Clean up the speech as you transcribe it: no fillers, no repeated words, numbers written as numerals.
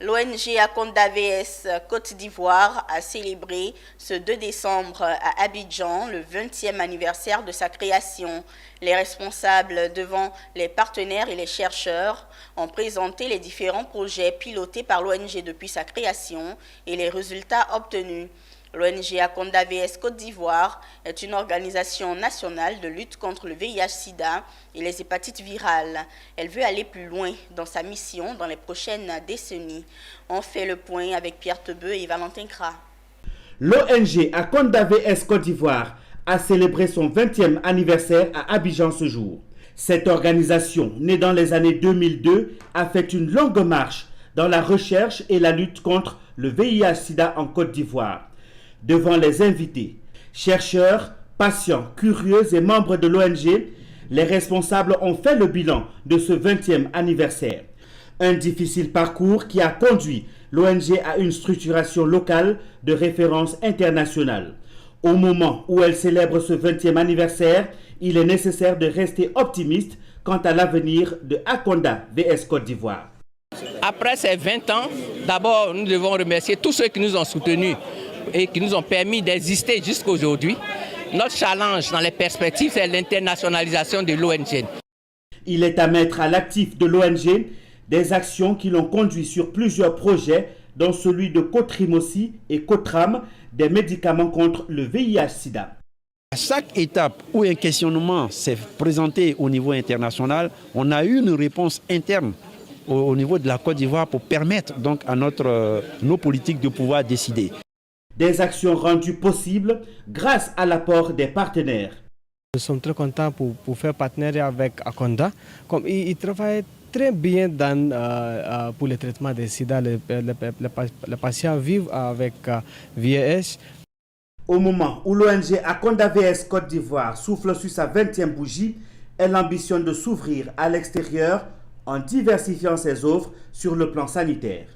L'ONG Akonda VS Côte d'Ivoire a célébré ce 2 décembre à Abidjan le 20e anniversaire de sa création. Les responsables devant les partenaires et les chercheurs ont présenté les différents projets pilotés par l'ONG depuis sa création et les résultats obtenus. L'ONG Akonda VS Côte d'Ivoire est une organisation nationale de lutte contre le VIH-Sida et les hépatites virales. Elle veut aller plus loin dans sa mission dans les prochaines décennies. On fait le point avec Pierre Tebeu et Valentin Kra. L'ONG Akonda VS Côte d'Ivoire a célébré son 20e anniversaire à Abidjan ce jour. Cette organisation, née dans les années 2002, a fait une longue marche dans la recherche et la lutte contre le VIH-Sida en Côte d'Ivoire. Devant les invités, chercheurs, patients, curieux et membres de l'ONG, les responsables ont fait le bilan de ce 20e anniversaire. Un difficile parcours qui a conduit l'ONG à une structuration locale de référence internationale. Au moment où elle célèbre ce 20e anniversaire, il est nécessaire de rester optimiste quant à l'avenir de Akonda VS Côte d'Ivoire. Après ces 20 ans, d'abord nous devons remercier tous ceux qui nous ont soutenus et qui nous ont permis d'exister jusqu'à aujourd'hui. Notre challenge dans les perspectives, c'est l'internationalisation de l'ONG. Il est à mettre à l'actif de l'ONG des actions qui l'ont conduit sur plusieurs projets, dont celui de Cotrim aussi et Cotram, des médicaments contre le VIH-Sida. À chaque étape où un questionnement s'est présenté au niveau international, on a eu une réponse interne au niveau de la Côte d'Ivoire pour permettre donc à nos politiques de pouvoir décider. Des actions rendues possibles grâce à l'apport des partenaires. Nous sommes très contents pour faire partenariat avec Akonda. Comme ils travaillent très bien pour le traitement des sida. Les patients vivent avec VIH. Au moment où l'ONG Akonda VS Côte d'Ivoire souffle sur sa 20e bougie, elle ambitionne de s'ouvrir à l'extérieur en diversifiant ses offres sur le plan sanitaire.